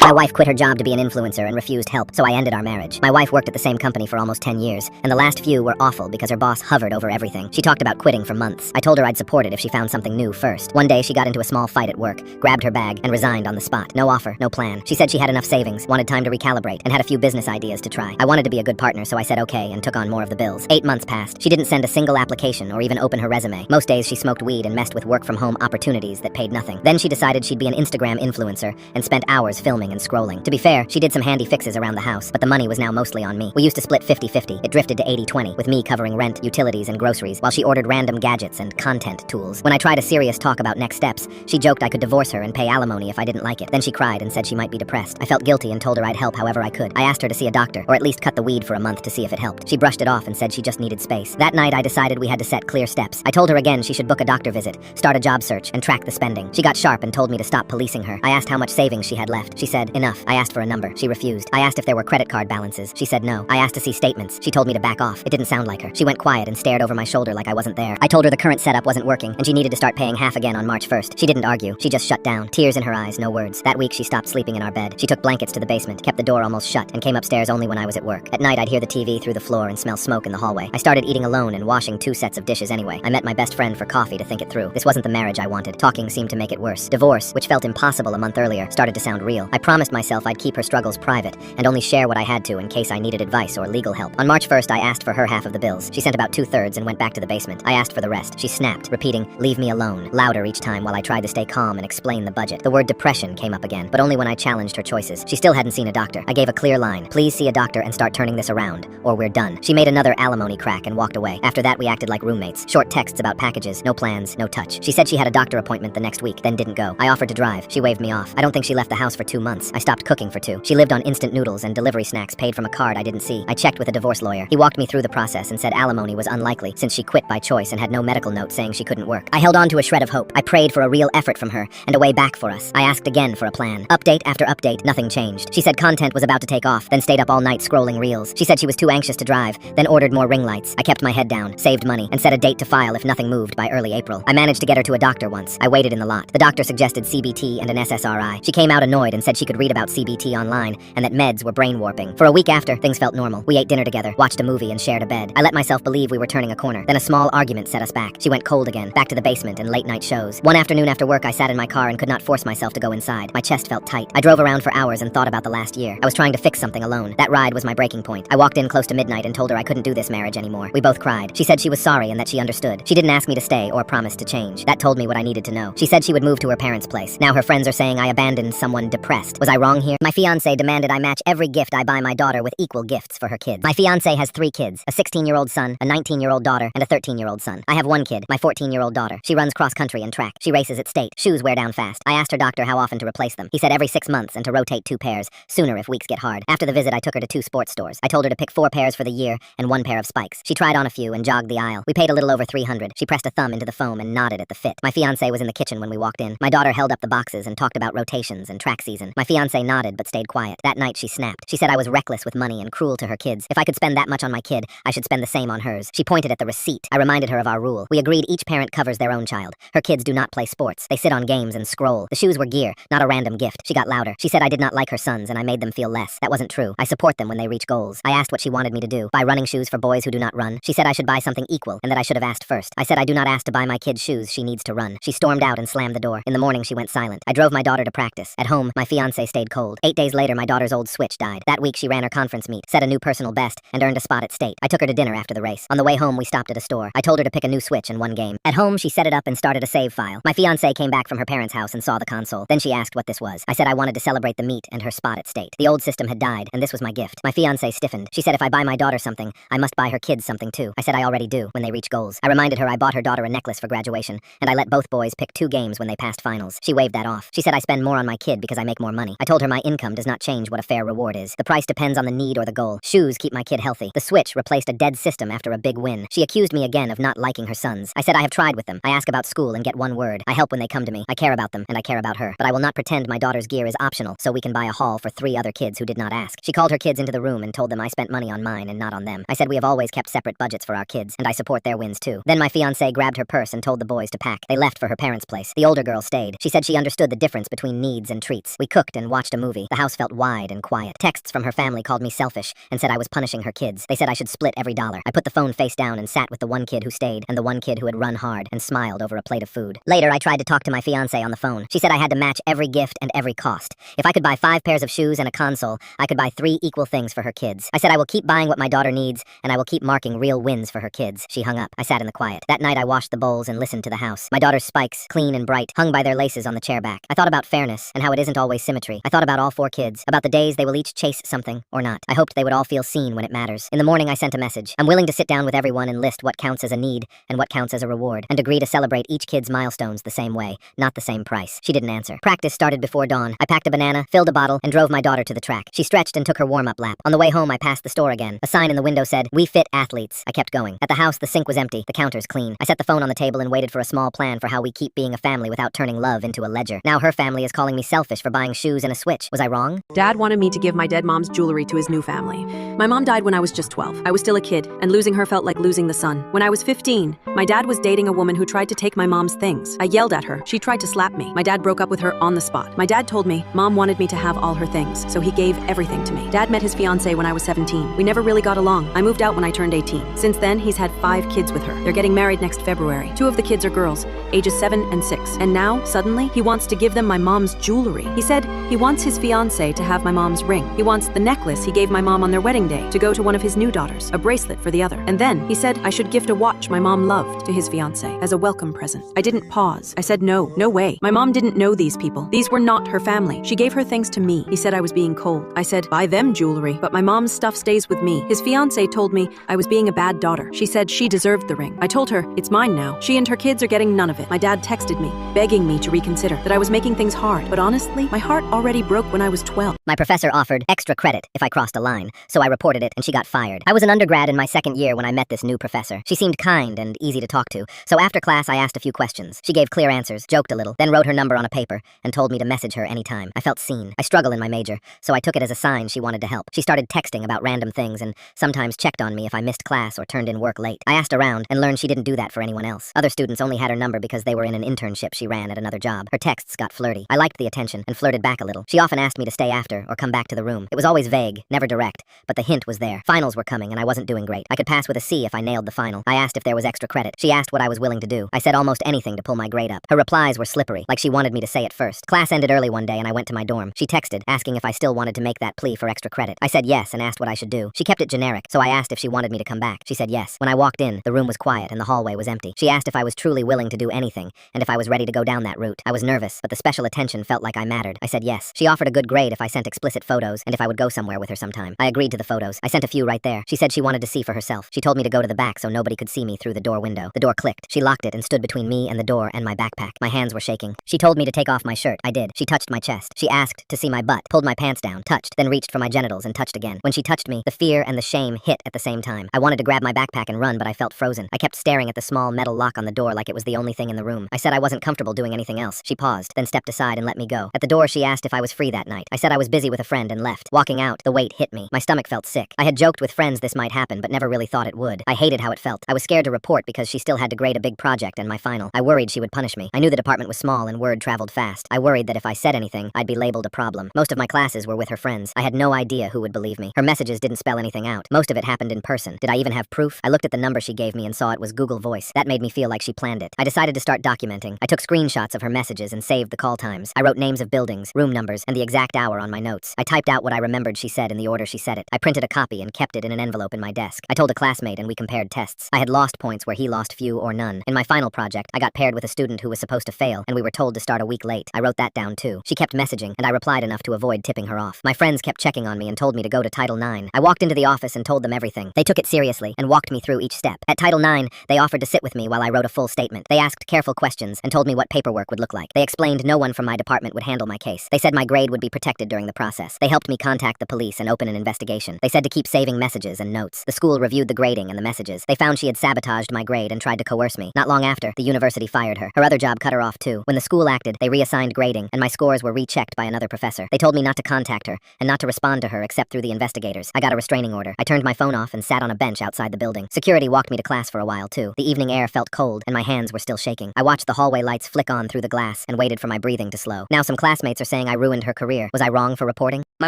My wife quit her job to be an influencer and refused help, so I ended our marriage. My wife worked at the same company for almost 10 years, and the last few were awful because her boss hovered over everything. She talked about quitting for months. I told her I'd support it if she found something new first. One day she got into a small fight at work, grabbed her bag, and resigned on the spot. No offer, no plan. She said she had enough savings, wanted time to recalibrate, and had a few business ideas to try. I wanted to be a good partner, so I said okay and took on more of the bills. 8 months passed. She didn't send a single application or even open her resume. Most days she smoked weed and messed with work-from-home opportunities that paid nothing. Then she decided she'd be an Instagram influencer and spent hours filming and scrolling. To be fair, she did some handy fixes around the house, but the money was now mostly on me. We used to split 50-50. It drifted to 80-20, with me covering rent, utilities, and groceries, while she ordered random gadgets and content tools. When I tried a serious talk about next steps, she joked I could divorce her and pay alimony if I didn't like it. Then she cried and said she might be depressed. I felt guilty and told her I'd help however I could. I asked her to see a doctor, or at least cut the weed for a month to see if it helped. She brushed it off and said she just needed space. That night I decided we had to set clear steps. I told her again she should book a doctor visit, start a job search, and track the spending. She got sharp and told me to stop policing her. I asked how much savings she had left. She said, enough. I asked for a number. She refused. I asked if there were credit card balances. She said no. I asked to see statements. She told me to back off. It didn't sound like her. She went quiet and stared over my shoulder like I wasn't there. I told her the current setup wasn't working, and she needed to start paying half again on March 1st. She didn't argue. She just shut down. Tears in her eyes, no words. That week she stopped sleeping in our bed. She took blankets to the basement, kept the door almost shut, and came upstairs only when I was at work. At night I'd hear the TV through the floor and smell smoke in the hallway. I started eating alone and washing 2 sets of dishes anyway. I met my best friend for coffee to think it through. This wasn't the marriage I wanted. Talking seemed to make it worse. Divorce, which felt impossible a month earlier, started to sound real. I promised myself I'd keep her struggles private and only share what I had to in case I needed advice or legal help. On March 1st, I asked for her half of the bills. She sent about 2/3 and went back to the basement. I asked for the rest. She snapped, repeating, "Leave me alone," louder each time while I tried to stay calm and explain the budget. The word depression came up again, but only when I challenged her choices. She still hadn't seen a doctor. I gave a clear line. Please see a doctor and start turning this around, or we're done. She made another alimony crack and walked away. After that, we acted like roommates. Short texts about packages, no plans, no touch. She said she had a doctor appointment the next week, then didn't go. I offered to drive. She waved me off. I don't think she left the house for 2 months. I stopped cooking for 2. She lived on instant noodles and delivery snacks paid from a card I didn't see. I checked with a divorce lawyer. He walked me through the process and said alimony was unlikely since she quit by choice and had no medical note saying she couldn't work. I held on to a shred of hope. I prayed for a real effort from her and a way back for us. I asked again for a plan. Update after update, nothing changed. She said content was about to take off, then stayed up all night scrolling reels. She said she was too anxious to drive, then ordered more ring lights. I kept my head down, saved money, and set a date to file if nothing moved by early April. I managed to get her to a doctor once. I waited in the lot. The doctor suggested CBT and an SSRI. She came out annoyed and said she could read about CBT online and that meds were brain warping. For a week after, things felt normal. We ate dinner together, watched a movie, and shared a bed. I let myself believe we were turning a corner. Then a small argument set us back. She went cold again, back to the basement and late night shows. One afternoon after work, I sat in my car and could not force myself to go inside. My chest felt tight. I drove around for hours and thought about the last year. I was trying to fix something alone. That ride was my breaking point. I walked in close to midnight and told her I couldn't do this marriage anymore. We both cried. She said she was sorry and that she understood. She didn't ask me to stay or promise to change. That told me what I needed to know. She said she would move to her parents' place. Now her friends are saying I abandoned someone depressed. Was I wrong here? My fiancé demanded I match every gift I buy my daughter with equal gifts for her kids. My fiancé has 3 kids, a 16-year-old son, a 19-year-old daughter, and a 13-year-old son. I have 1 kid, my 14-year-old daughter. She runs cross-country and track. She races at state. Shoes wear down fast. I asked her doctor how often to replace them. He said every 6 months and to rotate 2 pairs, sooner if weeks get hard. After the visit, I took her to 2 sports stores. I told her to pick 4 pairs for the year and 1 pair of spikes. She tried on a few and jogged the aisle. We paid a little over $300. She pressed a thumb into the foam and nodded at the fit. My fiancé was in the kitchen when we walked in. My daughter held up the boxes and talked about rotations and track season. My fiancé nodded but stayed quiet. That night she snapped. She said I was reckless with money and cruel to her kids. If I could spend that much on my kid, I should spend the same on hers. She pointed at the receipt. I reminded her of our rule. We agreed each parent covers their own child. Her kids do not play sports. They sit on games and scroll. The shoes were gear, not a random gift. She got louder. She said I did not like her sons and I made them feel less. That wasn't true. I support them when they reach goals. I asked what she wanted me to do. Buy running shoes for boys who do not run. She said I should buy something equal and that I should have asked first. I said I do not ask to buy my kid shoes. She needs to run. She stormed out and slammed the door. In the morning she went silent. I drove my daughter to practice. At home, my fiancé stayed cold. 8 days later, my daughter's old Switch died. That week she ran her conference meet, set a new personal best, and earned a spot at state. I took her to dinner after the race. On the way home, we stopped at a store. I told her to pick a new Switch and 1 game. At home, she set it up and started a save file. My fiancé came back from her parents' house and saw the console. Then she asked what this was. I said I wanted to celebrate the meet and her spot at state. The old system had died, and this was my gift. My fiancé stiffened. She said if I buy my daughter something, I must buy her kids something too. I said I already do when they reach goals. I reminded her I bought her daughter a necklace for graduation, and I let both boys pick 2 games when they passed finals. She waved that off. She said I spend more on my kid because I make more money. I told her my income does not change what a fair reward is. The price depends on the need or the goal. Shoes keep my kid healthy. The Switch replaced a dead system after a big win. She accused me again of not liking her sons. I said I have tried with them. I ask about school and get 1 word. I help when they come to me. I care about them and I care about her. But I will not pretend my daughter's gear is optional so we can buy a haul for 3 other kids who did not ask. She called her kids into the room and told them I spent money on mine and not on them. I said we have always kept separate budgets for our kids and I support their wins too. Then my fiancé grabbed her purse and told the boys to pack. They left for her parents' place. The older girl stayed. She said she understood the difference between needs and treats. We cooked cooked, and watched a movie. The house felt wide and quiet. Texts from her family called me selfish and said I was punishing her kids. They said I should split every dollar. I put the phone face down and sat with the one kid who stayed and the one kid who had run hard and smiled over a plate of food. Later, I tried to talk to my fiancé on the phone. She said I had to match every gift and every cost. If I could buy 5 pairs of shoes and a console, I could buy 3 equal things for her kids. I said I will keep buying what my daughter needs, and I will keep marking real wins for her kids. She hung up. I sat in the quiet. That night, I washed the bowls and listened to the house. My daughter's spikes, clean and bright, hung by their laces on the chair back. I thought about fairness and how it isn't always symmetry. I thought about all 4 kids, about the days they will each chase something or not. I hoped they would all feel seen when it matters. In the morning, I sent a message. I'm willing to sit down with everyone and list what counts as a need and what counts as a reward, and agree to celebrate each kid's milestones the same way, not the same price. She didn't answer. Practice started before dawn. I packed a banana, filled a bottle, and drove my daughter to the track. She stretched and took her warm-up lap. On the way home, I passed the store again. A sign in the window said, "We fit athletes." I kept going. At the house, the sink was empty, the counters clean. I set the phone on the table and waited for a small plan for how we keep being a family without turning love into a ledger. Now her family is calling me selfish for buying shoes and a Switch. Was I wrong? Dad wanted me to give my dead mom's jewelry to his new family. My mom died when I was just 12. I was still a kid, and losing her felt like losing the sun. When I was 15, my dad was dating a woman who tried to take my mom's things. I yelled at her. She tried to slap me. My dad broke up with her on the spot. My dad told me Mom wanted me to have all her things, so he gave everything to me. Dad met his fiancée when I was 17. We never really got along. I moved out when I turned 18. Since then, he's had 5 kids with her. They're getting married next February. 2 of the kids are girls, ages 7 and 6. And now, suddenly, he wants to give them my mom's jewelry. He said he wants his fiancée to have my mom's ring. He wants the necklace he gave my mom on their wedding day to go to one of his new daughters, a bracelet for the other. And then he said I should gift a watch my mom loved to his fiancée as a welcome present. I didn't pause. I said no way. My mom didn't know these people. These were not her family. She gave her things to me. He said I was being cold. I said, buy them jewelry, but my mom's stuff stays with me. His fiancée told me I was being a bad daughter. She said she deserved the ring. I told her, it's mine now. She and her kids are getting none of it. My dad texted me, begging me to reconsider, that I was making things hard. But honestly, my heart already broke when I was 12. My professor offered extra credit if I crossed a line, so I reported it and she got fired. I was an undergrad in my second year when I met this new professor. She seemed kind and easy to talk to, so after class I asked a few questions. She gave clear answers, joked a little, then wrote her number on a paper and told me to message her anytime. I felt seen. I struggle in my major, so I took it as a sign she wanted to help. She started texting about random things and sometimes checked on me if I missed class or turned in work late. I asked around and learned she didn't do that for anyone else. Other students only had her number because they were in an internship she ran at another job. Her texts got flirty. I liked the attention and flirted back a little. She often asked me to stay after or come back to the room. It was always vague, never direct, but the hint was there. Finals were coming and I wasn't doing great. I could pass with a C if I nailed the final. I asked if there was extra credit. She asked what I was willing to do. I said almost anything to pull my grade up. Her replies were slippery, like she wanted me to say it first. Class ended early one day and I went to my dorm. She texted, asking if I still wanted to make that plea for extra credit. I said yes and asked what I should do. She kept it generic, so I asked if she wanted me to come back. She said yes. When I walked in, the room was quiet and the hallway was empty. She asked if I was truly willing to do anything and if I was ready to go down that route. I was nervous, but the special attention felt like I mattered. I said yes. She offered a good grade if I sent explicit photos and if I would go somewhere with her sometime. I agreed to the photos. I sent a few right there. She said she wanted to see for herself. She told me to go to the back so nobody could see me through the door window. The door clicked. She locked it and stood between me and the door and my backpack. My hands were shaking. She told me to take off my shirt. I did. She touched my chest. She asked to see my butt, pulled my pants down, touched, then reached for my genitals and touched again. When she touched me, the fear and the shame hit at the same time. I wanted to grab my backpack and run, but I felt frozen. I kept staring at the small metal lock on the door like it was the only thing in the room. I said I wasn't comfortable doing anything else. She paused, then stepped aside and let me go. At the door, she asked if I was free that night. I said I was busy with a friend and left. Walking out, the weight hit me. My stomach felt sick. I had joked with friends this might happen, but never really thought it would. I hated how it felt. I was scared to report because she still had to grade a big project and my final. I worried she would punish me. I knew the department was small and word traveled fast. I worried that if I said anything, I'd be labeled a problem. Most of my classes were with her friends. I had no idea who would believe me. Her messages didn't spell anything out. Most of it happened in person. Did I even have proof? I looked at the number she gave me and saw it was Google Voice. That made me feel like she planned it. I decided to start documenting. I took screenshots of her messages and saved the call times. I wrote names of buildings, room numbers, and the exact hour on my notes. I typed out what I remembered she said in the order she said it. I printed a copy and kept it in an envelope in my desk. I told a classmate and we compared tests. I had lost points where he lost few or none. In my final project, I got paired with a student who was supposed to fail, and we were told to start a week late. I wrote that down too. She kept messaging, and I replied enough to avoid tipping her off. My friends kept checking on me and told me to go to Title IX. I walked into the office and told them everything. They took it seriously and walked me through each step. At Title IX, they offered to sit with me while I wrote a full statement. They asked careful questions and told me what paperwork would look like. They explained no one from my department would handle my case. They said my grade would be protected during the process. They helped me contact the police and open an investigation. They said to keep saving messages and notes. The school reviewed the grading and the messages. They found she had sabotaged my grade and tried to coerce me. Not long after, the university fired her. Her other job cut her off too. When the school acted, they reassigned grading, and my scores were rechecked by another professor. They told me not to contact her and not to respond to her except through the investigators. I got a restraining order. I turned my phone off and sat on a bench outside the building. Security walked me to class for a while too. The evening air felt cold and my hands were still shaking. I watched the hallway lights flick on through the glass and waited for my breathing to slow. Now some classmates are saying I I ruined her career. Was I wrong for reporting? My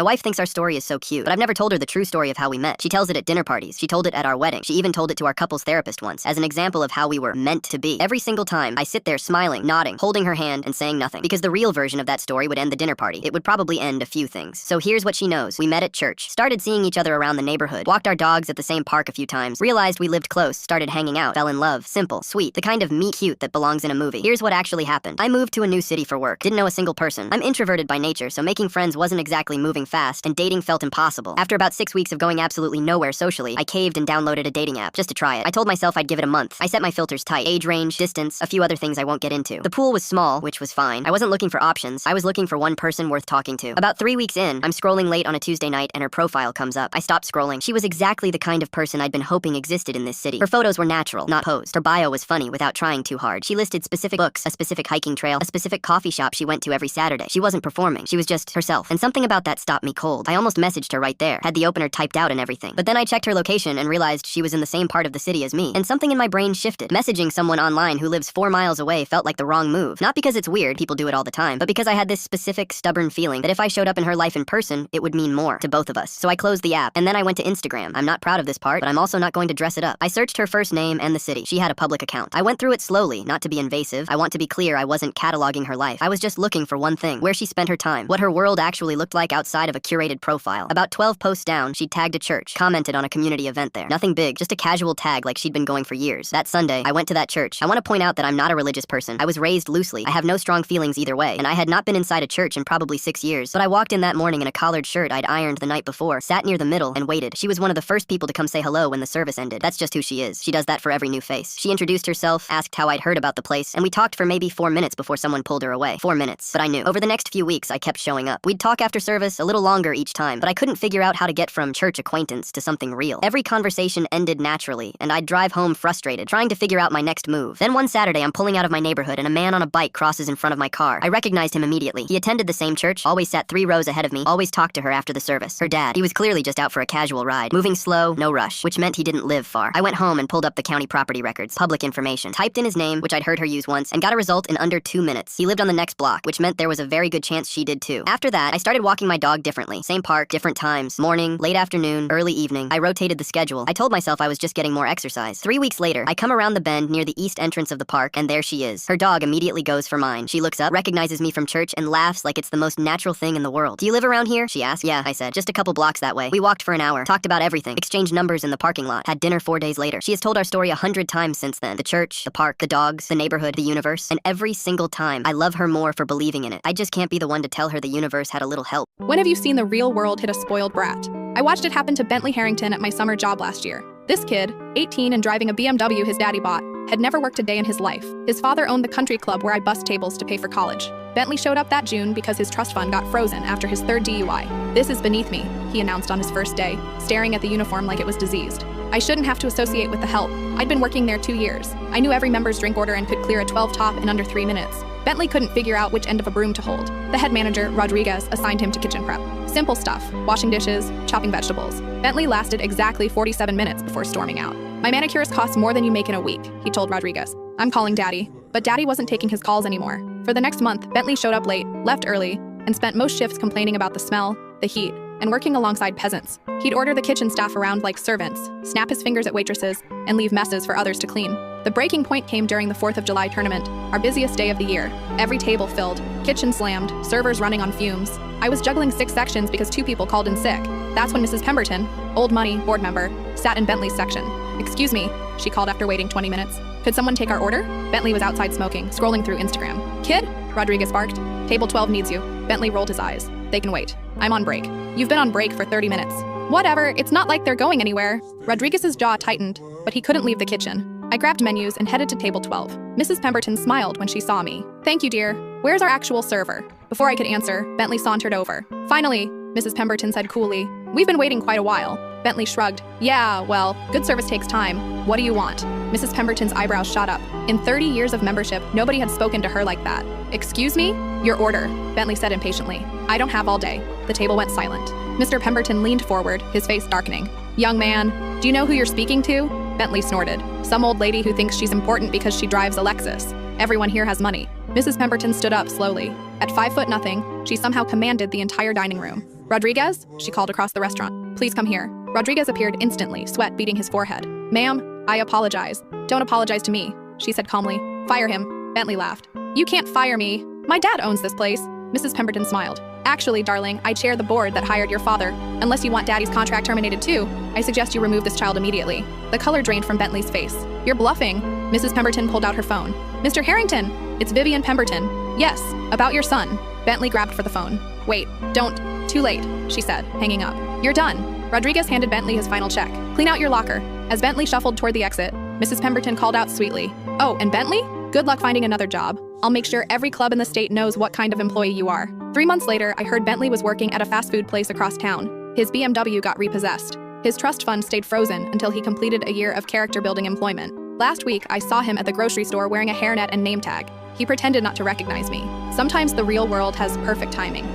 wife thinks our story is so cute, but I've never told her the true story of how we met. She tells it at dinner parties. She told it at our wedding. She even told it to our couples therapist once, as an example of how we were meant to be. Every single time, I sit there smiling, nodding, holding her hand, and saying nothing. Because the real version of that story would end the dinner party. It would probably end a few things. So here's what she knows. We met at church, started seeing each other around the neighborhood, walked our dogs at the same park a few times, realized we lived close, started hanging out, fell in love, simple, sweet, the kind of meet-cute that belongs in a movie. Here's what actually happened. I moved to a new city for work, didn't know a single person. I'm introverted by nature, so making friends wasn't exactly moving fast, and dating felt impossible. After about 6 weeks of going absolutely nowhere socially, I caved and downloaded a dating app just to try it. I told myself I'd give it a month. I set my filters tight. Age range, distance, a few other things I won't get into. The pool was small, which was fine. I wasn't looking for options. I was looking for one person worth talking to. About 3 weeks in, I'm scrolling late on a Tuesday night and her profile comes up. I stopped scrolling. She was exactly the kind of person I'd been hoping existed in this city. Her photos were natural, not posed. Her bio was funny without trying too hard. She listed specific books, a specific hiking trail, a specific coffee shop she went to every Saturday. She wasn't performing. She was just herself. And something about that stopped me cold. I almost messaged her right there, had the opener typed out and everything. But then I checked her location and realized she was in the same part of the city as me. And something in my brain shifted. Messaging someone online who lives 4 miles away felt like the wrong move. Not because it's weird, people do it all the time, but because I had this specific, stubborn feeling that if I showed up in her life in person, it would mean more to both of us. So I closed the app, and then I went to Instagram. I'm not proud of this part, but I'm also not going to dress it up. I searched her first name and the city. She had a public account. I went through it slowly, not to be invasive. I want to be clear, I wasn't cataloging her life. I was just looking for one thing, where she spent her time, what her world actually looked like outside of a curated profile. About 12 posts down, she'd tagged a church, commented on a community event there. Nothing big, just a casual tag like she'd been going for years. That Sunday, I went to that church. I want to point out that I'm not a religious person. I was raised loosely. I have no strong feelings either way, and I had not been inside a church in probably 6 years. But I walked in that morning in a collared shirt I'd ironed the night before, sat near the middle, and waited. She was one of the first people to come say hello when the service ended. That's just who she is. She does that for every new face. She introduced herself, asked how I'd heard about the place, and we talked for maybe 4 minutes before someone pulled her away. 4 minutes. But I knew. Over the next few weeks, I kept showing up. We'd talk after service, a little longer each time, but I couldn't figure out how to get from church acquaintance to something real. Every conversation ended naturally, and I'd drive home frustrated, trying to figure out my next move. Then one Saturday, I'm pulling out of my neighborhood, and a man on a bike crosses in front of my car. I recognized him immediately. He attended the same church, always sat 3 rows ahead of me, always talked to her after the service. Her dad. He was clearly just out for a casual ride, moving slow, no rush, which meant he didn't live far. I went home and pulled up the county property records, public information, typed in his name, which I'd heard her use once, and got a result in under 2 minutes. He lived on the next block, which meant there was a very good chance she did too. After that, I started walking my dog differently. Same park, different times, morning, late afternoon, early evening. I rotated the schedule. I told myself I was just getting more exercise. 3 weeks later, I come around the bend near the east entrance of the park, and there she is. Her dog immediately goes for mine. She looks up, recognizes me from church, and laughs like it's the most natural thing in the world. Do you live around here? She asked. Yeah, I said. Just a couple blocks that way. We walked for an hour, talked about everything, exchanged numbers in the parking lot, had dinner 4 days later. She has told our story 100 times since then. The church, the park, the dogs, the neighborhood, the universe, and every single time, I love her more for believing in it. I just can't be the one to tell her the universe had a little help. When have you seen the real world hit a spoiled brat? I watched it happen to Bentley Harrington at my summer job last year. This kid, 18 and driving a BMW his daddy bought, had never worked a day in his life. His father owned the country club where I bussed tables to pay for college. Bentley showed up that June because his trust fund got frozen after his 3rd DUI. "This is beneath me," he announced on his first day, staring at the uniform like it was diseased. I shouldn't have to associate with the help. I'd been working there 2 years. I knew every member's drink order and could clear a 12 top in under 3 minutes. Bentley couldn't figure out which end of a broom to hold. The head manager, Rodriguez, assigned him to kitchen prep. Simple stuff, washing dishes, chopping vegetables. Bentley lasted exactly 47 minutes before storming out. "My manicurist costs more than you make in a week," he told Rodriguez. "I'm calling Daddy." But Daddy wasn't taking his calls anymore. For the next month, Bentley showed up late, left early, and spent most shifts complaining about the smell, the heat, and working alongside peasants. He'd order the kitchen staff around like servants, snap his fingers at waitresses, and leave messes for others to clean. The breaking point came during the 4th of July tournament, our busiest day of the year. Every table filled, kitchen slammed, servers running on fumes. I was juggling 6 sections because 2 people called in sick. That's when Mrs. Pemberton, old money, board member, sat in Bentley's section. "Excuse me," she called after waiting 20 minutes. "Could someone take our order?" Bentley was outside smoking, scrolling through Instagram. "Kid," Rodriguez barked. "Table 12 needs you." Bentley rolled his eyes. "They can wait. I'm on break." "You've been on break for 30 minutes. "Whatever, it's not like they're going anywhere." Rodriguez's jaw tightened, but he couldn't leave the kitchen. I grabbed menus and headed to table 12. Mrs. Pemberton smiled when she saw me. "Thank you, dear. Where's our actual server?" Before I could answer, Bentley sauntered over. "Finally," Mrs. Pemberton said coolly. "We've been waiting quite a while." Bentley shrugged. "Yeah, well, good service takes time. What do you want?" Mrs. Pemberton's eyebrows shot up. In 30 years of membership, nobody had spoken to her like that. "Excuse me? Your order," Bentley said impatiently. "I don't have all day." The table went silent. Mr. Pemberton leaned forward, his face darkening. "Young man, do you know who you're speaking to?" Bentley snorted. "Some old lady who thinks she's important because she drives a Lexus. Everyone here has money." Mrs. Pemberton stood up slowly. At 5'0", she somehow commanded the entire dining room. "Rodriguez?" she called across the restaurant. "Please come here." Rodriguez appeared instantly, sweat beading his forehead. "Ma'am, I apologize." "Don't apologize to me," she said calmly. "Fire him." Bentley laughed. "You can't fire me. My dad owns this place." Mrs. Pemberton smiled. "Actually, darling, I chair the board that hired your father. Unless you want Daddy's contract terminated too, I suggest you remove this child immediately." The color drained from Bentley's face. "You're bluffing." Mrs. Pemberton pulled out her phone. "Mr. Harrington, it's Vivian Pemberton." "Yes, about your son." Bentley grabbed for the phone. "Wait, don't. Too late," she said, hanging up. "You're done." Rodriguez handed Bentley his final check. "Clean out your locker." As Bentley shuffled toward the exit, Mrs. Pemberton called out sweetly, "Oh, and Bentley? Good luck finding another job. I'll make sure every club in the state knows what kind of employee you are." 3 months later, I heard Bentley was working at a fast food place across town. His BMW got repossessed. His trust fund stayed frozen until he completed a year of character-building employment. Last week, I saw him at the grocery store wearing a hairnet and name tag. He pretended not to recognize me. Sometimes the real world has perfect timing.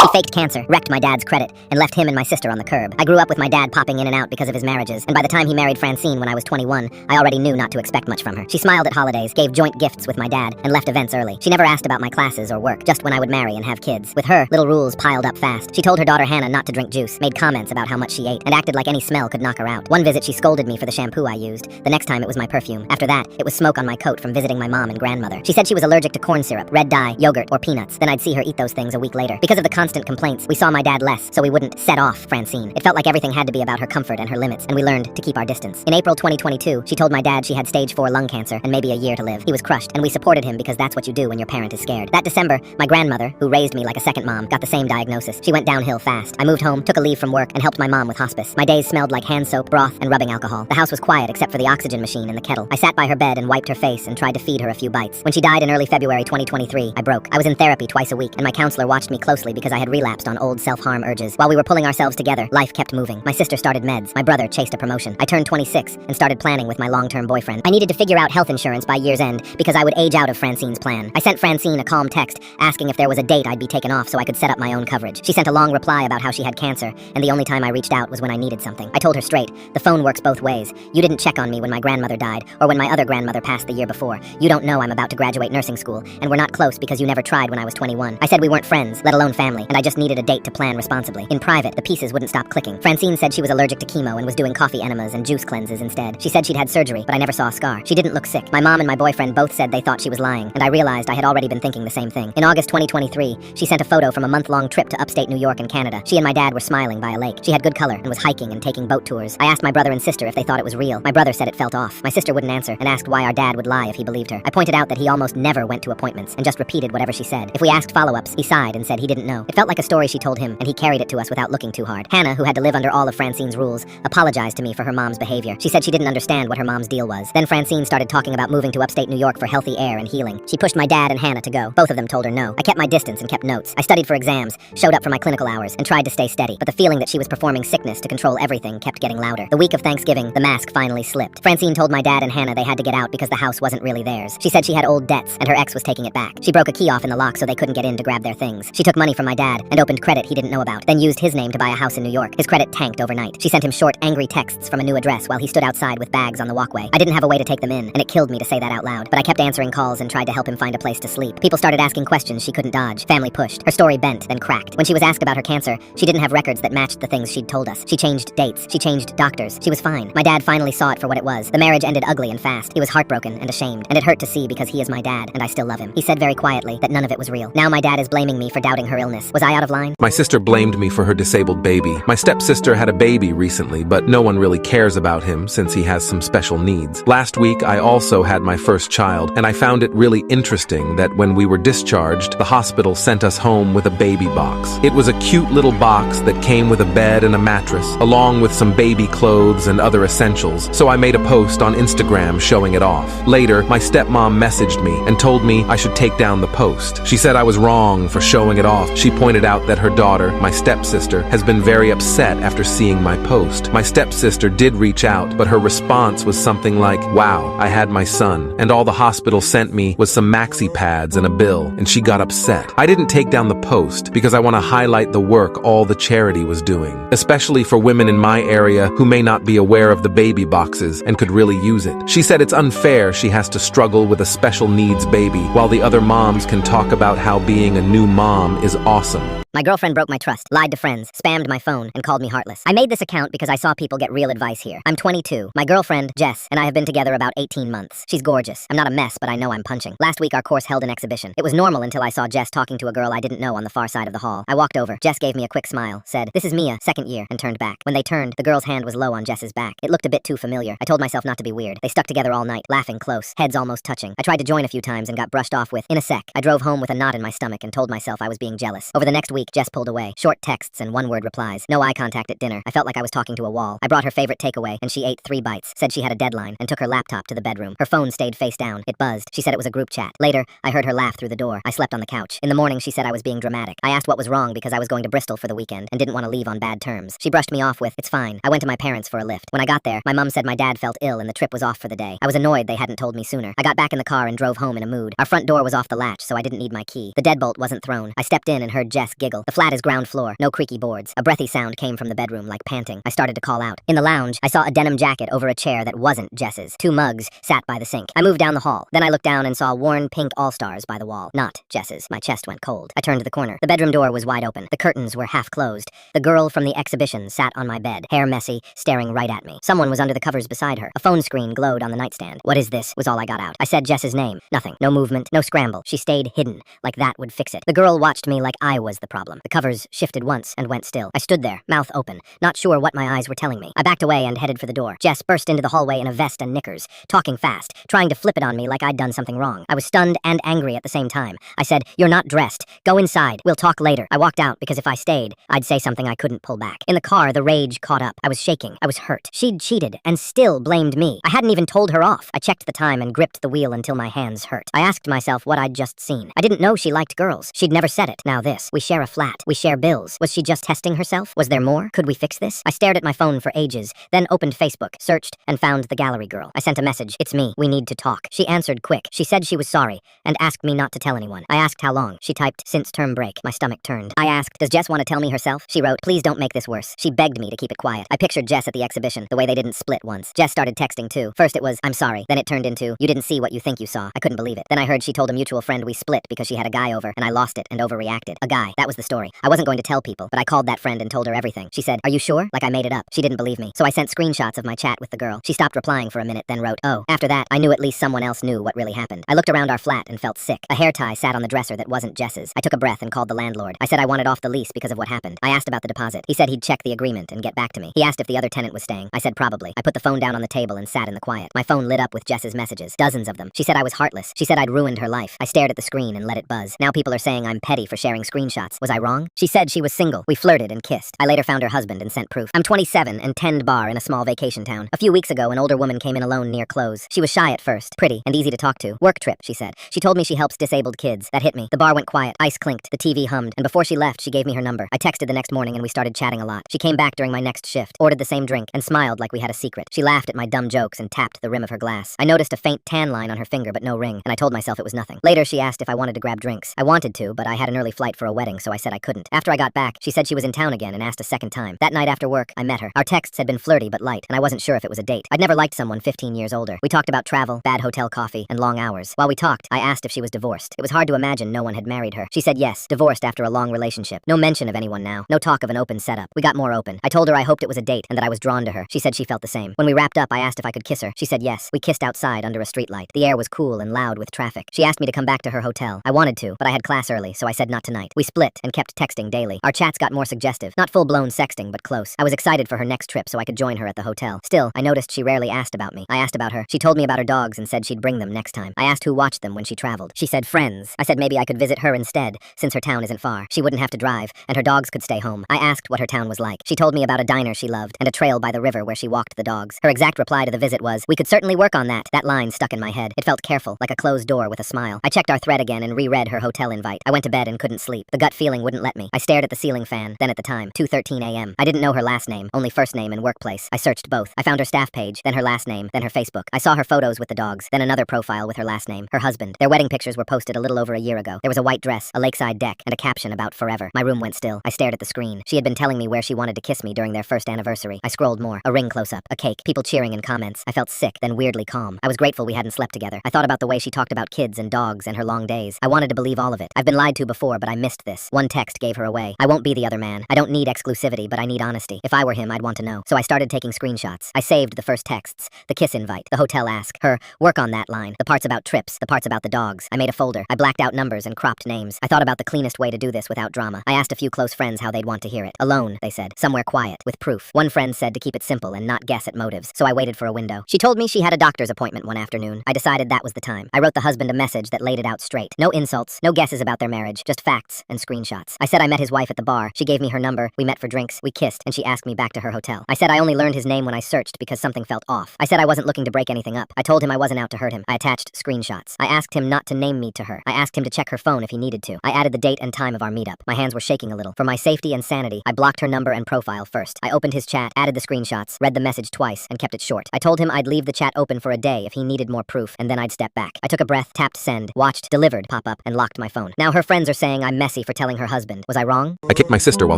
He faked cancer, wrecked my dad's credit, and left him and my sister on the curb. I grew up with my dad popping in and out because of his marriages, and by the time he married Francine when I was 21, I already knew not to expect much from her. She smiled at holidays, gave joint gifts with my dad, and left events early. She never asked about my classes or work, just when I would marry and have kids. With her, little rules piled up fast. She told her daughter Hannah not to drink juice, made comments about how much she ate, and acted like any smell could knock her out. One visit she scolded me for the shampoo I used. The next time it was my perfume. After that, it was smoke on my coat from visiting my mom and grandmother. She said she was allergic to corn syrup, red dye, yogurt, or peanuts. Then I'd see her eat those things a week later. Because of the constant complaints, we saw my dad less, so we wouldn't set off Francine. It felt like everything had to be about her comfort and her limits, and we learned to keep our distance. In April 2022, she told my dad she had stage 4 lung cancer and maybe a year to live. He was crushed, and we supported him because that's what you do when your parent is scared. That December, my grandmother, who raised me like a second mom, got the same diagnosis. She went downhill fast. I moved home, took a leave from work, and helped my mom with hospice. My days smelled like hand soap, broth, and rubbing alcohol. The house was quiet except for the oxygen machine in the kettle. I sat by her bed and wiped her face and tried to feed her a few bites. When she died in early February 2023, I broke. I was in therapy twice a week, and my counselor watched me closely because I had relapsed on old self-harm urges. While we were pulling ourselves together, life kept moving. My sister started meds. My brother chased a promotion. I turned 26 and started planning with my long-term boyfriend. I needed to figure out health insurance by year's end because I would age out of Francine's plan. I sent Francine a calm text asking if there was a date I'd be taken off so I could set up my own coverage. She sent a long reply about how she had cancer, and the only time I reached out was when I needed something. I told her straight, the phone works both ways. You didn't check on me when my grandmother died or when my other grandmother passed the year before. You don't know I'm about to graduate nursing school, and we're not close because you never tried when I was 21. I said we weren't friends, let alone family, and I just needed a date to plan responsibly. In private, the pieces wouldn't stop clicking. Francine said she was allergic to chemo and was doing coffee enemas and juice cleanses instead. She said she'd had surgery, but I never saw a scar. She didn't look sick. My mom and my boyfriend both said they thought she was lying, and I realized I had already been thinking the same thing. In August 2023, she sent a photo from a month-long trip to upstate New York and Canada. She and my dad were smiling by a lake. She had good color and was hiking and taking boat tours. I asked my brother and sister if they thought it was real. My brother said it felt off. My sister wouldn't answer and asked why our dad would lie if he believed her. I pointed out that he almost never went to appointments and just repeated whatever she said. If we asked follow-ups, he sighed and said he didn't know. It felt like a story she told him, and he carried it to us without looking too hard. Hannah, who had to live under all of Francine's rules, apologized to me for her mom's behavior. She said she didn't understand what her mom's deal was. Then Francine started talking about moving to upstate New York for healthy air and healing. She pushed my dad and Hannah to go. Both of them told her no. I kept my distance and kept notes. I studied for exams, showed up for my clinical hours, and tried to stay steady. But the feeling that she was performing sickness to control everything kept getting louder. The week of Thanksgiving, the mask finally slipped. Francine told my dad and Hannah they had to get out because the house wasn't really theirs. She said she had old debts and her ex was taking it back. She broke a key off in the lock so they couldn't get in to grab their things. She took money from my dad and opened credit he didn't know about, then used his name to buy a house in New York. His credit tanked overnight. She sent him short, angry texts from a new address while he stood outside with bags on the walkway. I didn't have a way to take them in, and it killed me to say that out loud, but I kept answering calls and tried to help him find a place to sleep. People started asking questions she couldn't dodge. Family pushed. Her story bent, then cracked. When she was asked about her cancer, she didn't have records that matched the things she'd told us. She changed dates. She changed doctors. She was fine. My dad finally saw it for what it was. The marriage ended ugly and fast. He was heartbroken and ashamed, and it hurt to see because he is my dad, and I still love him. He said very quietly that none of it was real. Now my dad is blaming me for doubting her illness. Was I out of line? My sister blamed me for her disabled baby. My stepsister had a baby recently, but no one really cares about him since he has some special needs. Last week, I also had my first child, and I found it really interesting that when we were discharged, the hospital sent us home with a baby box. It was a cute little box that came with a bed and a mattress, along with some baby clothes and other essentials, so I made a post on Instagram showing it off. Later, my stepmom messaged me and told me I should take down the post. She said I was wrong for showing it off. She pointed pointed out that her daughter, my stepsister, has been very upset after seeing my post. My stepsister did reach out, but her response was something like, "Wow, I had my son, and all the hospital sent me was some maxi pads and a bill," and she got upset. I didn't take down the post because I want to highlight the work all the charity was doing, especially for women in my area who may not be aware of the baby boxes and could really use it. She said it's unfair she has to struggle with a special needs baby while the other moms can talk about how being a new mom is awesome. My girlfriend broke my trust, lied to friends, spammed my phone, and called me heartless. I made this account because I saw people get real advice here. I'm 22. My girlfriend, Jess, and I have been together about 18 months. She's gorgeous. I'm not a mess, but I know I'm punching. Last week, our course held an exhibition. It was normal until I saw Jess talking to a girl I didn't know on the far side of the hall. I walked over. Jess gave me a quick smile, said, "This is Mia, second year," and turned back. When they turned, the girl's hand was low on Jess's back. It looked a bit too familiar. I told myself not to be weird. They stuck together all night, laughing close, heads almost touching. I tried to join a few times and got brushed off with, "In a sec." I drove home with a knot in my stomach and told myself I was being jealous. Over the next week, Jess pulled away. Short texts and one-word replies. No eye contact at dinner. I felt like I was talking to a wall. I brought her favorite takeaway, and she ate 3 bites, said she had a deadline, and took her laptop to the bedroom. Her phone stayed face down. It buzzed. She said it was a group chat. Later, I heard her laugh through the door. I slept on the couch. In the morning, she said I was being dramatic. I asked what was wrong because I was going to Bristol for the weekend and didn't want to leave on bad terms. She brushed me off with, "It's fine." I went to my parents for a lift. When I got there, my mum said my dad felt ill and the trip was off for the day. I was annoyed they hadn't told me sooner. I got back in the car and drove home in a mood. Our front door was off the latch, so I didn't need my key. The deadbolt wasn't thrown. I stepped in and heard Jess giggle. The flat is ground floor, no creaky boards. A breathy sound came from the bedroom like panting. I started to call out. In the lounge, I saw a denim jacket over a chair that wasn't Jess's. 2 mugs sat by the sink. I moved down the hall. Then I looked down and saw worn pink All-Stars by the wall. Not Jess's. My chest went cold. I turned the corner. The bedroom door was wide open. The curtains were half closed. The girl from the exhibition sat on my bed, hair messy, staring right at me. Someone was under the covers beside her. A phone screen glowed on the nightstand. "What is this?" was all I got out. I said Jess's name. Nothing. No movement. No scramble. She stayed hidden. Like that would fix it. The girl watched me like I was the problem. The covers shifted once and went still. I stood there, mouth open, not sure what my eyes were telling me. I backed away and headed for the door. Jess burst into the hallway in a vest and knickers, talking fast, trying to flip it on me like I'd done something wrong. I was stunned and angry at the same time. I said, "You're not dressed. Go inside. We'll talk later." I walked out because if I stayed, I'd say something I couldn't pull back. In the car, the rage caught up. I was shaking. I was hurt. She'd cheated and still blamed me. I hadn't even told her off. I checked the time and gripped the wheel until my hands hurt. I asked myself what I'd just seen. I didn't know she liked girls. She'd never said it. Now this. We share a flat. We share bills. Was she just testing herself? Was there more? Could we fix this? I stared at my phone for ages, then opened Facebook, searched, and found the gallery girl. I sent a message. "It's me. We need to talk." She answered quick. She said she was sorry, and asked me not to tell anyone. I asked how long. She typed, "Since term break." My stomach turned. I asked, "Does Jess want to tell me herself?" She wrote, "Please don't make this worse." She begged me to keep it quiet. I pictured Jess at the exhibition, the way they didn't split once. Jess started texting too. First it was, "I'm sorry." Then it turned into, "You didn't see what you think you saw." I couldn't believe it. Then I heard she told a mutual friend we split because she had a guy over, and I lost it and overreacted. A guy. That was the story. I wasn't going to tell people, but I called that friend and told her everything. She said, "Are you sure?" Like I made it up. She didn't believe me. So I sent screenshots of my chat with the girl. She stopped replying for a minute, then wrote, "Oh." After that, I knew at least someone else knew what really happened. I looked around our flat and felt sick. A hair tie sat on the dresser that wasn't Jess's. I took a breath and called the landlord. I said I wanted off the lease because of what happened. I asked about the deposit. He said he'd check the agreement and get back to me. He asked if the other tenant was staying. I said probably. I put the phone down on the table and sat in the quiet. My phone lit up with Jess's messages. Dozens of them. She said I was heartless. She said I'd ruined her life. I stared at the screen and let it buzz. Now people are saying I'm petty for sharing screenshots. Was I wrong? She said she was single. We flirted and kissed. I later found her husband and sent proof. I'm 27 and tend bar in a small vacation town. A few weeks ago, an older woman came in alone near close. She was shy at first, pretty, and easy to talk to. Work trip, she said. She told me she helps disabled kids. That hit me. The bar went quiet. Ice clinked. The TV hummed. And before she left, she gave me her number. I texted the next morning and we started chatting a lot. She came back during my next shift, ordered the same drink, and smiled like we had a secret. She laughed at my dumb jokes and tapped the rim of her glass. I noticed a faint tan line on her finger but no ring, and I told myself it was nothing. Later, she asked if I wanted to grab drinks. I wanted to, but I had an early flight for a wedding, so I said I couldn't. After I got back, she said she was in town again and asked a second time. That night after work, I met her. Our texts had been flirty but light, and I wasn't sure if it was a date. I'd never liked someone 15 years older. We talked about travel, bad hotel coffee, and long hours. While we talked, I asked if she was divorced. It was hard to imagine no one had married her. She said yes, divorced after a long relationship. No mention of anyone now. No talk of an open setup. We got more open. I told her I hoped it was a date and that I was drawn to her. She said she felt the same. When we wrapped up, I asked if I could kiss her. She said yes. We kissed outside under a streetlight. The air was cool and loud with traffic. She asked me to come back to her hotel. I wanted to, but I had class early, so I said not tonight. We split and kept texting daily. Our chats got more suggestive. Not full-blown sexting, but close. I was excited for her next trip so I could join her at the hotel. Still, I noticed she rarely asked about me. I asked about her. She told me about her dogs and said she'd bring them next time. I asked who watched them when she traveled. She said friends. I said maybe I could visit her instead, since her town isn't far. She wouldn't have to drive, and her dogs could stay home. I asked what her town was like. She told me about a diner she loved, and a trail by the river where she walked the dogs. Her exact reply to the visit was, "We could certainly work on that." That line stuck in my head. It felt careful, like a closed door with a smile. I checked our thread again and reread her hotel invite. I went to bed and couldn't sleep. The gut feeling ceiling wouldn't let me. I stared at the ceiling fan, then at the time, 2:13 a.m. I didn't know her last name, only first name and workplace. I searched both. I found her staff page, then her last name, then her Facebook. I saw her photos with the dogs, then another profile with her last name, her husband. Their wedding pictures were posted a little over a year ago. There was a white dress, a lakeside deck, and a caption about forever. My room went still. I stared at the screen. She had been telling me where she wanted to kiss me during their first anniversary. I scrolled more. A ring close-up, a cake, people cheering in comments. I felt sick, then weirdly calm. I was grateful we hadn't slept together. I thought about the way she talked about kids and dogs and her long days. I wanted to believe all of it. I've been lied to before, but I missed this. One text gave her away. I won't be the other man. I don't need exclusivity, but I need honesty. If I were him, I'd want to know. So I started taking screenshots. I saved the first texts, the kiss invite, the hotel ask, her work on that line, the parts about trips, the parts about the dogs. I made a folder. I blacked out numbers and cropped names. I thought about the cleanest way to do this without drama. I asked a few close friends how they'd want to hear it. Alone, they said. Somewhere quiet, with proof. One friend said to keep it simple and not guess at motives, so I waited for a window. She told me she had a doctor's appointment one afternoon. I decided that was the time. I wrote the husband a message that laid it out straight. No insults, no guesses about their marriage, just facts and screenshots. I said I met his wife at the bar. She gave me her number, we met for drinks, we kissed, and she asked me back to her hotel. I said I only learned his name when I searched because something felt off. I said I wasn't looking to break anything up. I told him I wasn't out to hurt him. I attached screenshots. I asked him not to name me to her. I asked him to check her phone if he needed to. I added the date and time of our meetup. My hands were shaking a little. For my safety and sanity, I blocked her number and profile first. I opened his chat, added the screenshots, read the message twice, and kept it short. I told him I'd leave the chat open for a day if he needed more proof, and then I'd step back. I took a breath, tapped send, watched delivered pop up, and locked my phone. Now her friends are saying I'm messy for telling her husband. Was I wrong? I kicked my sister while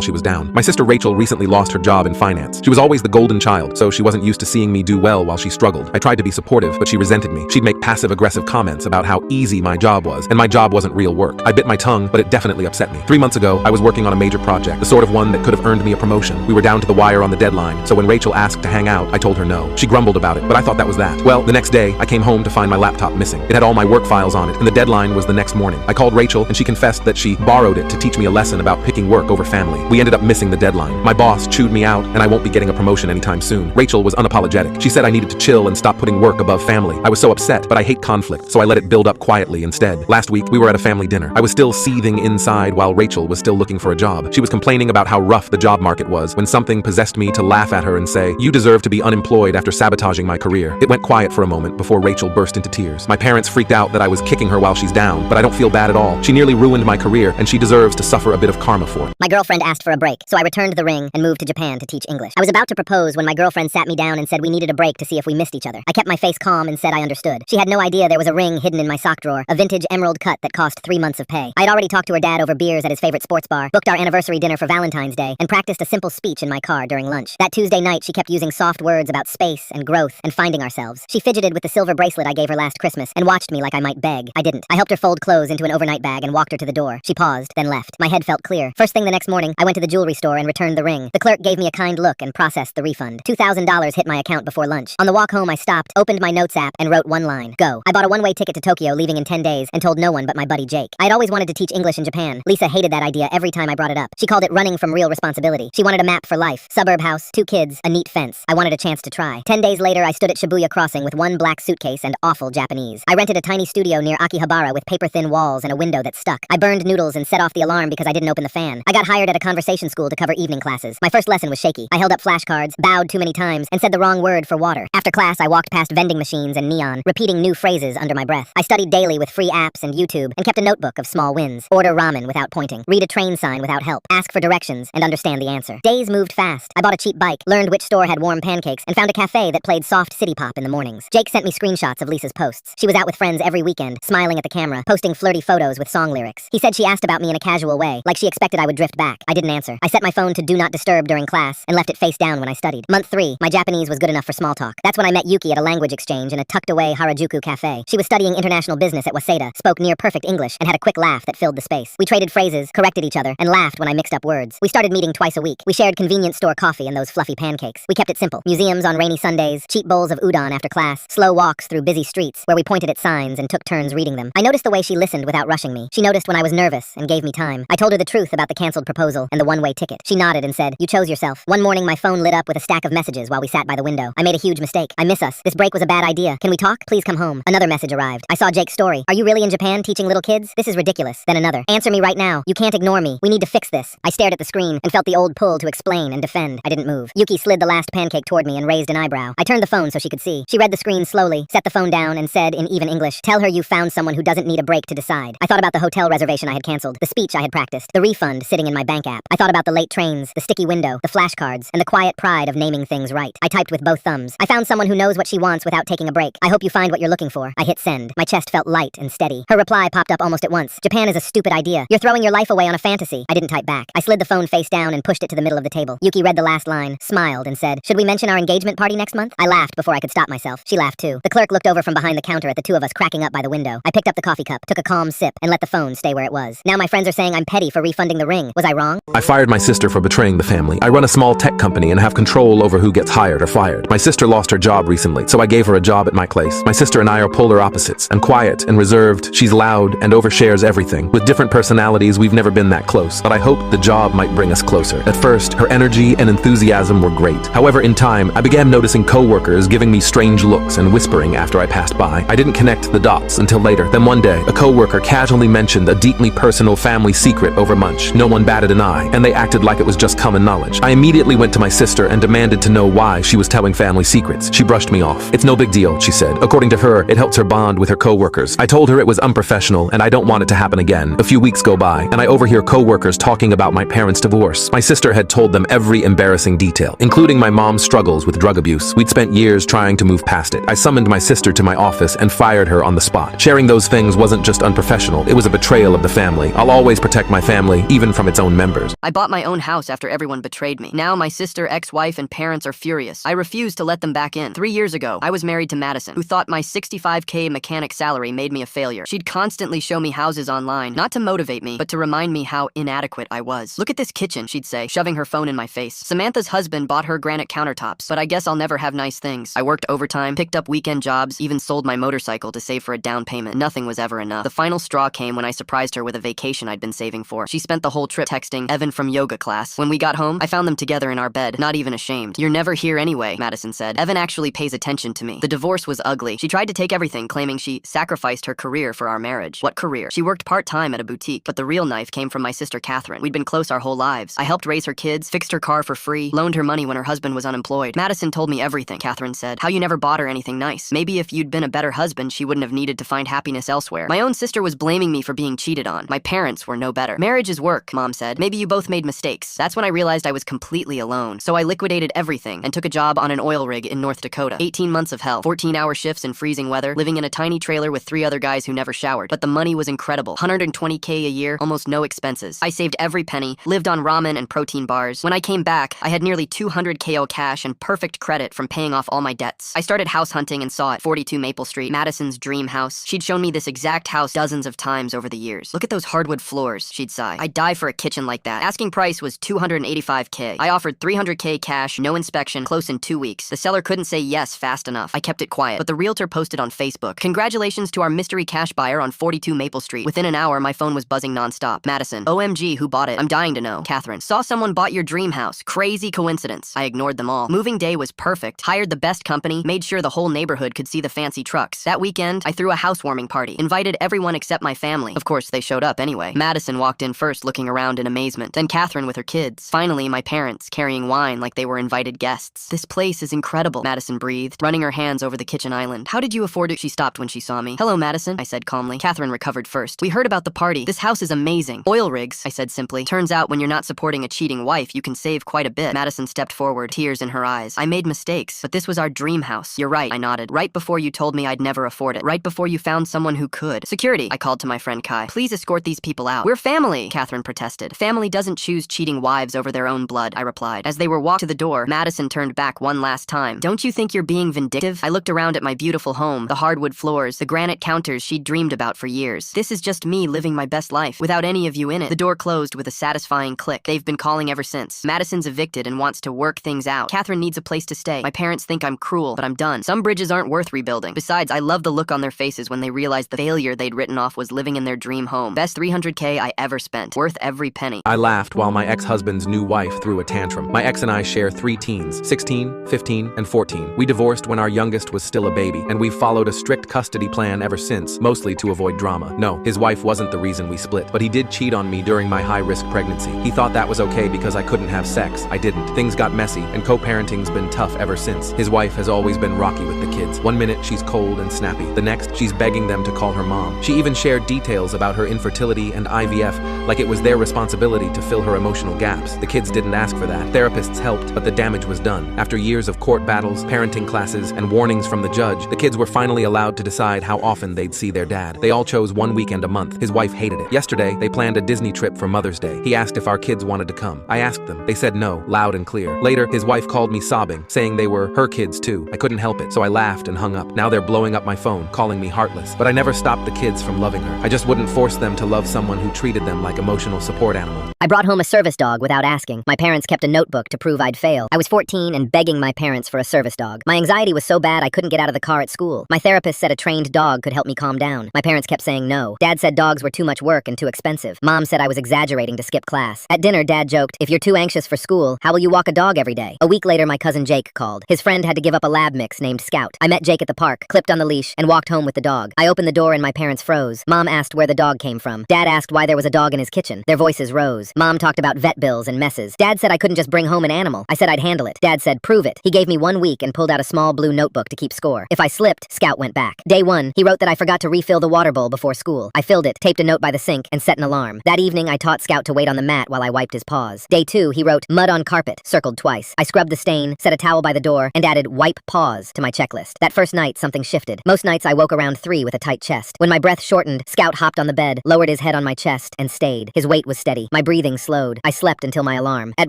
she was down. My sister Rachel recently lost her job in finance. She was always the golden child, so she wasn't used to seeing me do well while she struggled. I tried to be supportive, but she resented me. She'd make passive-aggressive comments about how easy my job was, and my job wasn't real work. I bit my tongue, but it definitely upset me. 3 months ago, I was working on a major project, the sort of one that could have earned me a promotion. We were down to the wire on the deadline, so when Rachel asked to hang out, I told her no. She grumbled about it, but I thought that was that. Well, the next day, I came home to find my laptop missing. It had all my work files on it, and the deadline was the next morning. I called Rachel, and she confessed that she borrowed it to teach me a lesson about picking work over family. We ended up missing the deadline. My boss chewed me out, and I won't be getting a promotion anytime soon. Rachel was unapologetic. She said I needed to chill and stop putting work above family. I was so upset, but I hate conflict, so I let it build up quietly instead. Last week, we were at a family dinner. I was still seething inside while Rachel was still looking for a job. She was complaining about how rough the job market was when something possessed me to laugh at her and say, "You deserve to be unemployed after sabotaging my career." It went quiet for a moment before Rachel burst into tears. My parents freaked out that I was kicking her while she's down, but I don't feel bad at all. She nearly ruined my career, and she deserves to suffer a bit of karma for it. My girlfriend asked for a break, so I returned the ring and moved to Japan to teach English. I was about to propose when my girlfriend sat me down and said we needed a break to see if we missed each other. I kept my face calm and said I understood. She had no idea there was a ring hidden in my sock drawer, a vintage emerald cut that cost 3 months of pay. I had already talked to her dad over beers at his favorite sports bar, booked our anniversary dinner for Valentine's Day, and practiced a simple speech in my car during lunch. That Tuesday night, she kept using soft words about space and growth and finding ourselves. She fidgeted with the silver bracelet I gave her last Christmas and watched me like I might beg. I didn't. I helped her fold clothes into an overnight bag and walked her to the door. She paused, then left. My head felt clear. First thing the next morning, I went to the jewelry store and returned the ring. The clerk gave me a kind look and processed the refund. $2,000 hit my account before lunch. On the walk home, I stopped, opened my notes app, and wrote one line. Go. I bought a one-way ticket to Tokyo, leaving in 10 days, and told no one but my buddy Jake. I had always wanted to teach English in Japan. Lisa hated that idea every time I brought it up. She called it running from real responsibility. She wanted a map for life. Suburb house, 2 kids, a neat fence. I wanted a chance to try. 10 days later, I stood at Shibuya Crossing with one black suitcase and awful Japanese. I rented a tiny studio near Akihabara with paper-thin walls and a window that stuck. I burned noodles and set off the alarm because I didn't open the fan. I got hired at a conversation school to cover evening classes. My first lesson was shaky. I held up flashcards, bowed too many times, and said the wrong word for water. After class, I walked past vending machines and neon, repeating new phrases under my breath. I studied daily with free apps and YouTube, and kept a notebook of small wins. Order ramen without pointing. Read a train sign without help. Ask for directions and understand the answer. Days moved fast. I bought a cheap bike, learned which store had warm pancakes, and found a cafe that played soft city pop in the mornings. Jake sent me screenshots of Lisa's posts. She was out with friends every weekend, smiling at the camera, posting flirty photos with song lyrics. He said she asked about me in a casual way, like she expected I would drift back. I didn't answer. I set my phone to do not disturb during class and left it face down when I studied. Month 3, my Japanese was good enough for small talk. That's when I met Yuki at a language exchange in a tucked-away Harajuku cafe. She was studying international business at Waseda, spoke near-perfect English, and had a quick laugh that filled the space. We traded phrases, corrected each other, and laughed when I mixed up words. We started meeting twice a week. We shared convenience store coffee and those fluffy pancakes. We kept it simple. Museums on rainy Sundays, cheap bowls of udon after class, slow walks through busy streets where we pointed at signs and took turns reading them. I noticed the way she listened without rushing me. She noticed when I was nervous and gave me time. I told her the truth about the canceled proposal and the one-way ticket. She nodded and said, "You chose yourself." One morning, my phone lit up with a stack of messages while we sat by the window. I made a huge mistake. I miss us. This break was a bad idea. Can we talk? Please come home. Another message arrived. I saw Jake's story. Are you really in Japan teaching little kids? This is ridiculous. Then another. Answer me right now. You can't ignore me. We need to fix this. I stared at the screen and felt the old pull to explain and defend. I didn't move. Yuki slid the last pancake toward me and raised an eyebrow. I turned the phone so she could see. She read the screen slowly, set the phone down, and said in even English, "Tell her you found someone who doesn't need a break to decide." I thought about the hotel reservation I had canceled, the speech I had had practiced, the refund sitting in my bank app. I thought about the late trains, the sticky window, the flashcards, and the quiet pride of naming things right. I typed with both thumbs. I found someone who knows what she wants without taking a break. I hope you find what you're looking for. I hit send. My chest felt light and steady. Her reply popped up almost at once. Japan is a stupid idea. You're throwing your life away on a fantasy. I didn't type back. I slid the phone face down and pushed it to the middle of the table. Yuki read the last line, smiled, and said, "Should we mention our engagement party next month?" I laughed before I could stop myself. She laughed too. The clerk looked over from behind the counter at the two of us cracking up by the window. I picked up the coffee cup, took a calm sip, and let the phone stay where it was. Now my friends are saying I'm petty for refunding the ring. Was I wrong? I fired my sister for betraying the family. I run a small tech company and have control over who gets hired or fired. My sister lost her job recently, so I gave her a job at my place. My sister and I are polar opposites. I'm quiet and reserved. She's loud and overshares everything. With different personalities, we've never been that close, but I hoped the job might bring us closer. At first, her energy and enthusiasm were great. However, in time, I began noticing coworkers giving me strange looks and whispering after I passed by. I didn't connect the dots until later. Then one day, a coworker casually mentioned a deeply personal family secret over lunch. No one batted an eye, and they acted like it was just common knowledge. I immediately went to my sister and demanded to know why she was telling family secrets. She brushed me off. "It's no big deal," she said. According to her, it helps her bond with her coworkers. I told her it was unprofessional and I don't want it to happen again. A few weeks go by, and I overhear coworkers talking about my parents' divorce. My sister had told them every embarrassing detail, including my mom's struggles with drug abuse. We'd spent years trying to move past it. I summoned my sister to my office and fired her on the spot. Sharing those things wasn't just unprofessional, it was a betrayal of the family. I'll always protect my family, even from its own members. I bought my own house after everyone betrayed me. Now my sister, ex-wife, and parents are furious. I refuse to let them back in. 3 years ago, I was married to Madison, who thought my $65K mechanic salary made me a failure. She'd constantly show me houses online, not to motivate me, but to remind me how inadequate I was. "Look at this kitchen," she'd say, shoving her phone in my face. Samantha's husband bought her granite countertops, but I guess I'll never have nice things. I worked overtime, picked up weekend jobs, even sold my motorcycle to save for a down payment. Nothing was ever enough. The final straw came when I surprised her with a vacation I'd been saving for. She spent the whole trip texting Evan from yoga class. When we got home, I found them together in our bed, not even ashamed. "You're never here anyway," Madison said. "Evan actually pays attention to me." The divorce was ugly. She tried to take everything, claiming she sacrificed her career for our marriage. What career? She worked part-time at a boutique, but the real knife came from my sister Catherine. We'd been close our whole lives. I helped raise her kids, fixed her car for free, loaned her money when her husband was unemployed. "Madison told me everything," Catherine said. "How you never bought her anything nice. Maybe if you'd been a better husband, she wouldn't have needed to find happiness elsewhere." My own sister was blaming me for being cheated on. My parents were no better. "Marriage is work," Mom said. "Maybe you both made mistakes." That's when I realized I was completely alone. So I liquidated everything and took a job on an oil rig in North Dakota. 18 months of hell, 14-hour shifts in freezing weather, living in a tiny trailer with 3 other guys who never showered. But the money was incredible. $120K a year, almost no expenses. I saved every penny, lived on ramen and protein bars. When I came back, I had nearly $200K cash and perfect credit from paying off all my debts. I started house hunting and saw it, 42 Maple Street, Madison's dream house. She'd shown me this exact house dozens of times over the years. "Look at those hardwood floors," she'd sigh. "I'd die for a kitchen like that." Asking price was $285K. I offered $300K cash, no inspection, close in 2 weeks. The seller couldn't say yes fast enough. I kept it quiet, but the realtor posted on Facebook, "Congratulations to our mystery cash buyer on 42 Maple Street." Within an hour, my phone was buzzing nonstop. "Madison, OMG, who bought it? I'm dying to know." "Catherine, saw someone bought your dream house. Crazy coincidence." I ignored them all. Moving day was perfect. Hired the best company, made sure the whole neighborhood could see the fancy trucks. That weekend, I threw a housewarming party, invited everyone except my family. Of course, they showed up anyway. Madison walked in first, looking around in amazement. Then Catherine with her kids. Finally, my parents, carrying wine like they were invited guests. "This place is incredible," Madison breathed, running her hands over the kitchen island. "How did you afford it?" She stopped when she saw me. "Hello, Madison," I said calmly. Catherine recovered first. "We heard about the party. This house is amazing." "Oil rigs," I said simply. "Turns out when you're not supporting a cheating wife, you can save quite a bit." Madison stepped forward, tears in her eyes. "I made mistakes, but this was our dream house." "You're right," I nodded. "Right before you told me I'd never afford it. Right before you found someone who could." "Security," I called to my friend Kai. "Please escort these people out." "We're family," Catherine protested. "Family doesn't choose cheating wives over their own blood," I replied. As they were walked to the door, Madison turned back one last time. "Don't you think you're being vindictive?" I looked around at my beautiful home, the hardwood floors, the granite counters she'd dreamed about for years. "This is just me living my best life, without any of you in it." The door closed with a satisfying click. They've been calling ever since. Madison's evicted and wants to work things out. Catherine needs a place to stay. My parents think I'm cruel, but I'm done. Some bridges aren't worth rebuilding. Besides, I love the look on their faces when they realized the failure they'd written off was living in their dream home. Best $300K I ever spent. Worth every penny. I laughed while my ex-husband's new wife threw a tantrum. My ex and I share 3 teens, 16, 15, and 14. We divorced when our youngest was still a baby, and we've followed a strict custody plan ever since, mostly to avoid drama. No, his wife wasn't the reason we split, but he did cheat on me during my high-risk pregnancy. He thought that was okay because I couldn't have sex. I didn't. Things got messy, and co-parenting's been tough ever since. His wife has always been rocky with the kids. One minute she's cold and snappy. The next, she's begging them to call her mom. She even shared details about her infertility and IVF IVF, like it was their responsibility to fill her emotional gaps. The kids didn't ask for that. Therapists helped, but the damage was done. After years of court battles, parenting classes, and warnings from the judge, the kids were finally allowed to decide how often they'd see their dad. They all chose one weekend a month. His wife hated it. Yesterday, they planned a Disney trip for Mother's Day. He asked if our kids wanted to come. I asked them. They said no, loud and clear. Later, his wife called me sobbing, saying they were her kids too. I couldn't help it, so I laughed and hung up. Now they're blowing up my phone, calling me heartless. But I never stopped the kids from loving her. I just wouldn't force them to love someone who treated them like emotional support animals. I brought home a service dog without asking. My parents kept a notebook to prove I'd fail. I was 14 and begging my parents for a service dog. My anxiety was so bad I couldn't get out of the car at school. My therapist said a trained dog could help me calm down. My parents kept saying no. Dad said dogs were too much work and too expensive. Mom said I was exaggerating to skip class. At dinner, Dad joked, "If you're too anxious for school, how will you walk a dog every day?" A week later, my cousin Jake called. His friend had to give up a lab mix named Scout. I met Jake at the park, clipped on the leash, and walked home with the dog. I opened the door and my parents froze. Mom asked where the dog came from. Dad asked why there was a dog in his kitchen. Their voices rose. Mom talked about vet bills and messes. Dad said I couldn't just bring home an animal. I said I'd handle it. Dad said, "Prove it." He gave me 1 week and pulled out a small blue notebook to keep score. If I slipped, Scout went back. Day 1, he wrote that I forgot to refill the water bowl before school. I filled it, taped a note by the sink, and set an alarm. That evening, I taught Scout to wait on the mat while I wiped his paws. Day 2, he wrote mud on carpet, circled twice. I scrubbed the stain, set a towel by the door, and added wipe paws to my checklist. That first night, something shifted. Most nights I woke around 3 with a tight chest. When my breath shortened, Scout hopped on the bed, lowered his head on my chest, and stayed. His weight was steady. My breathing slowed. I slept until my alarm. At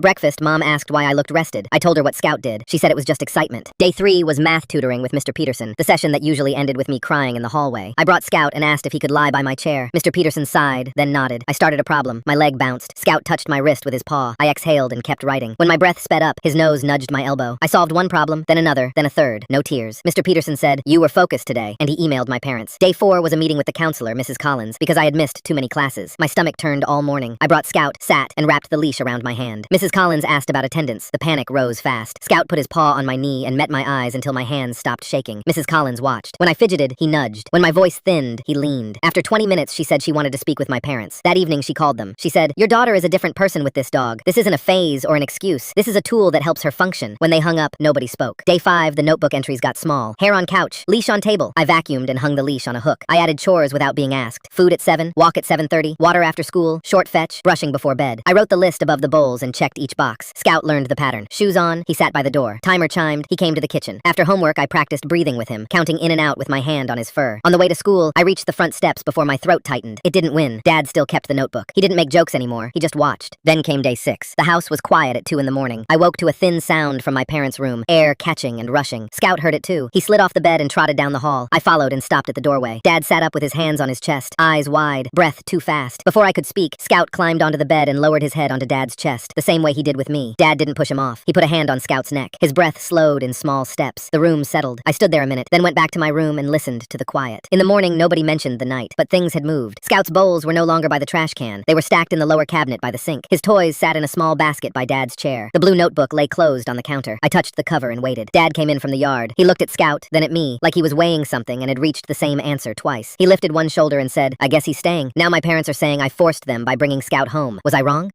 breakfast, Mom asked why I looked rested. I told her what Scout did. She said it was just excitement. Day 3 was math tutoring with Mr. Peterson, the session that usually ended with me crying in the hallway. I brought Scout and asked if he could lie by my chair. Mr. Peterson sighed, then nodded. I started a problem. My leg bounced. Scout touched my wrist with his paw. I exhaled and kept writing. When my breath sped up, his nose nudged my elbow. I solved one problem, then another, then a third. No tears. Mr. Peterson said, "You were focused today," and he emailed my parents. Day 4 was a meeting with the counselor, Mrs. Collins, because I had missed too many classes. My stomach turned all morning. I brought Scout, sat, and wrapped the leash around my hand. Mrs. Collins asked about attendance. The panic rose fast. Scout put his paw on my knee and met my eyes until my hands stopped shaking. Mrs. Collins watched. When I fidgeted, he nudged. When my voice thinned, he leaned. After 20 minutes, she said she wanted to speak with my parents. That evening, she called them. She said, "Your daughter is a different person with this dog. This isn't a phase or an excuse. This is a tool that helps her function." When they hung up, nobody spoke. Day 5, the notebook entries got small. Hair on couch, leash on table. I vacuumed and hung the leash on a hook. I added chores without being asked. Food at 7, walk at 7:30, water after school, short fetch, brushing before bed. I wrote the list above the bowls and checked each box. Scout learned the pattern. Shoes on, he sat by the door. Timer chimed, he came to the kitchen. After homework, I practiced breathing with him, counting in and out with my hand on his fur. On the way to school, I reached the front steps before my throat tightened. It didn't win. Dad still kept the notebook. He didn't make jokes anymore. He just watched. Then came day 6. The house was quiet at 2 in the morning. I woke to a thin sound from my parents' room, air catching and rushing. Scout heard it too. He slid off the bed and trotted down the hall. I followed and stopped at the doorway. Dad sat up with his hands on his chest, eyes wide, breath too fast. Before I could speak, Scout climbed onto the bed and lowered his head onto Dad's chest, the same way he did with me. Dad didn't push him off. He put a hand on Scout's neck. His breath slowed in small steps. The room settled. I stood there a minute, then went back to my room and listened to the quiet. In the morning, nobody mentioned the night, but things had moved. Scout's bowls were no longer by the trash can. They were stacked in the lower cabinet by the sink. His toys sat in a small basket by Dad's chair. The blue notebook lay closed on the counter. I touched the cover and waited. Dad came in from the yard. He looked at Scout, then at me, like he was weighing something and had reached the same answer twice. He lifted one shoulder and said, "I guess he's staying." Now my parents are saying I forced them by bringing Scout home. Was I wrong?